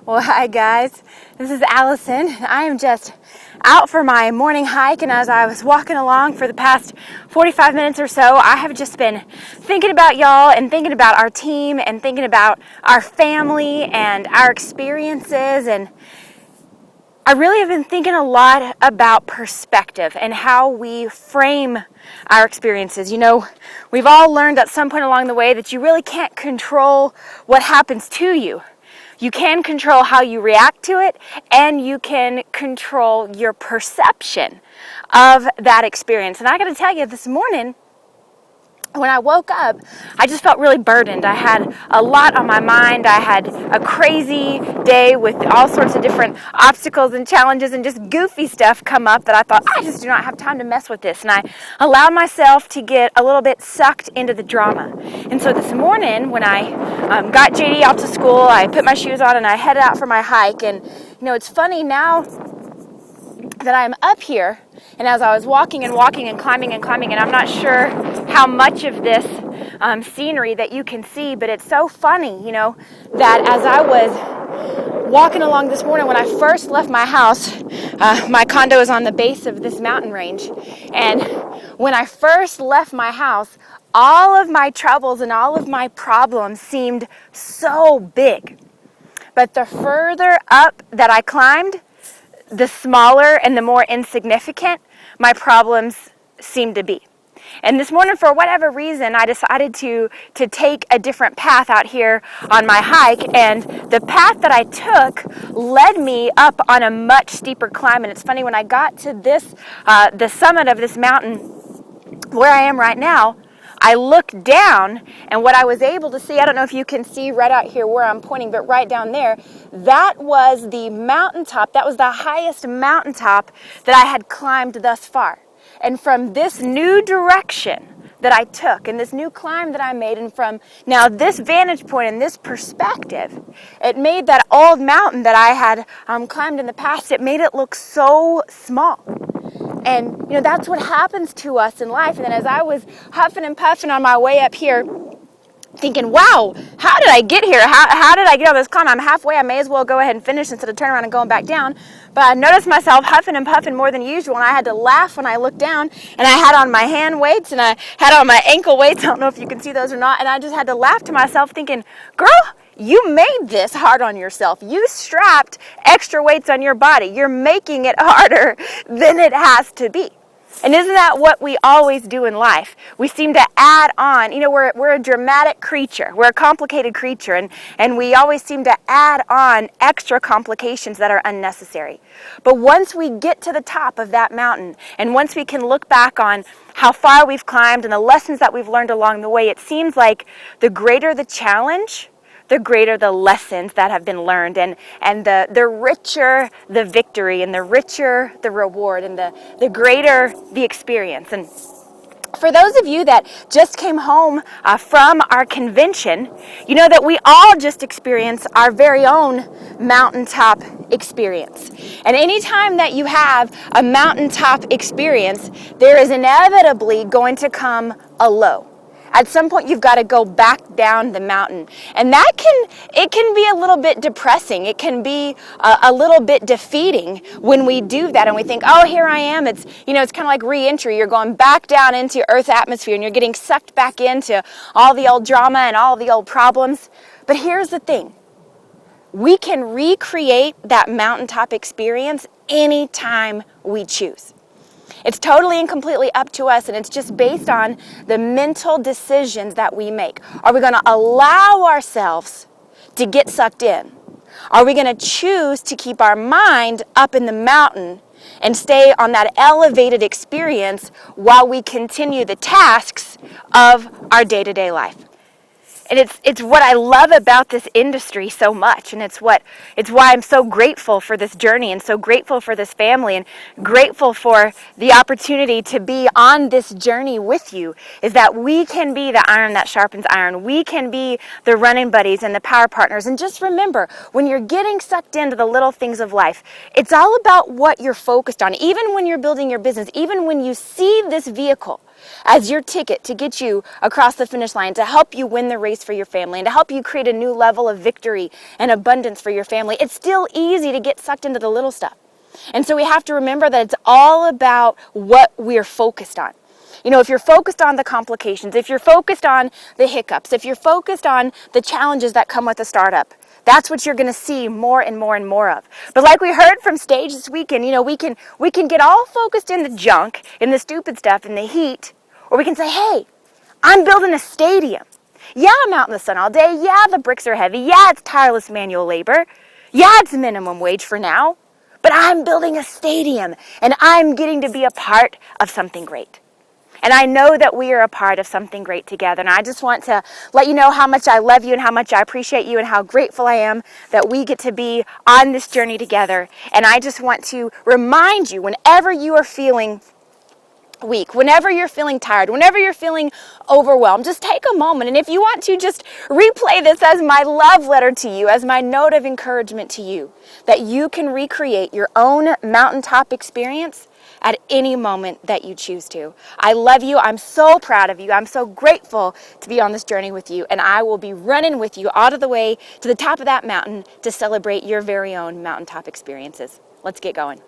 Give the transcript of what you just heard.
Well, hi guys, this is Allison. I am just out for my morning hike, and as I was walking along for the past 45 minutes or so, I have just been thinking about y'all and thinking about our team and thinking about our family and our experiences, and I really have been thinking a lot about perspective and how we frame our experiences. You know, we've all learned at some point along the way that you really can't control what happens to you. You can control how you react to it, and you can control your perception of that experience. And I got to tell you, this morning, when I woke up, I just felt really burdened. I had a lot on my mind. I had a crazy day with all sorts of different obstacles and challenges and just goofy stuff come up that I thought, I just do not have time to mess with this. And I allowed myself to get a little bit sucked into the drama. And so this morning, when I got JD out to school, I put my shoes on and I headed out for my hike. And, you know, it's funny now that I'm up here, and as I was walking and climbing, and I'm not sure how much of this scenery that you can see, but it's so funny, you know, that as I was walking along this morning, when I first left my house, my condo is on the base of this mountain range, and when I first left my house, all of my troubles and all of my problems seemed so big. But the further up that I climbed, the smaller and the more insignificant my problems seem to be. And this morning, for whatever reason, I decided to take a different path out here on my hike, and the path that I took led me up on a much steeper climb. And it's funny, when I got to this, the summit of this mountain where I am right now, I looked down, and what I was able to see, I don't know if you can see right out here where I'm pointing, but right down there, that was the mountaintop. That was the highest mountaintop that I had climbed thus far. And from this new direction that I took and this new climb that I made, and from now this vantage point and this perspective, it made that old mountain that I had climbed in the past, it made it look so small. And, you know, that's what happens to us in life. And then as I was huffing and puffing on my way up here, thinking, wow, how did I get here? How did I get on this climb? I'm halfway. I may as well go ahead and finish instead of turning around and going back down. But I noticed myself huffing and puffing more than usual, and I had to laugh when I looked down, and I had on my hand weights and I had on my ankle weights. I don't know if you can see those or not. And I just had to laugh to myself thinking, girl, you made this hard on yourself. You strapped extra weights on your body. You're making it harder than it has to be. And isn't that what we always do in life? We seem to add on. You know, we're a dramatic creature. We're a complicated creature, and we always seem to add on extra complications that are unnecessary. But once we get to the top of that mountain, and once we can look back on how far we've climbed and the lessons that we've learned along the way, it seems like the greater the challenge, the greater the lessons that have been learned, and the richer the victory, and the richer the reward, and the greater the experience. And for those of you that just came home from our convention, you know that we all just experienced our very own mountaintop experience. And anytime that you have a mountaintop experience, there is inevitably going to come a low. At some point, you've got to go back down the mountain. And it can be a little bit depressing. It can be a little bit defeating when we do that and we think, oh, here I am. It's kind of like re-entry. You're going back down into Earth's atmosphere and you're getting sucked back into all the old drama and all the old problems. But here's the thing. We can recreate that mountaintop experience anytime we choose. It's totally and completely up to us, and it's just based on the mental decisions that we make. Are we going to allow ourselves to get sucked in? Are we going to choose to keep our mind up in the mountain and stay on that elevated experience while we continue the tasks of our day-to-day life? And it's what I love about this industry so much, and it's why I'm so grateful for this journey and so grateful for this family and grateful for the opportunity to be on this journey with you, is that we can be the iron that sharpens iron. We can be the running buddies and the power partners. And just remember, when you're getting sucked into the little things of life, it's all about what you're focused on. Even when you're building your business, even when you see this vehicle, as your ticket to get you across the finish line, to help you win the race for your family, and to help you create a new level of victory and abundance for your family, it's still easy to get sucked into the little stuff. And so we have to remember that it's all about what we're focused on. You know, if you're focused on the complications, if you're focused on the hiccups, if you're focused on the challenges that come with a startup, that's what you're going to see more and more and more of. But like we heard from stage this weekend, you know, we can get all focused in the junk, in the stupid stuff, in the heat, or we can say, hey, I'm building a stadium. Yeah, I'm out in the sun all day. Yeah, the bricks are heavy. Yeah, it's tireless manual labor. Yeah, it's minimum wage for now. But I'm building a stadium, and I'm getting to be a part of something great. And I know that we are a part of something great together. And I just want to let you know how much I love you and how much I appreciate you and how grateful I am that we get to be on this journey together. And I just want to remind you, whenever you are feeling weak, whenever you're feeling tired, whenever you're feeling overwhelmed, just take a moment. And if you want to, just replay this as my love letter to you, as my note of encouragement to you, that you can recreate your own mountaintop experience at any moment that you choose to. I love you. I'm so proud of you. I'm so grateful to be on this journey with you. And I will be running with you all of the way to the top of that mountain to celebrate your very own mountaintop experiences. Let's get going.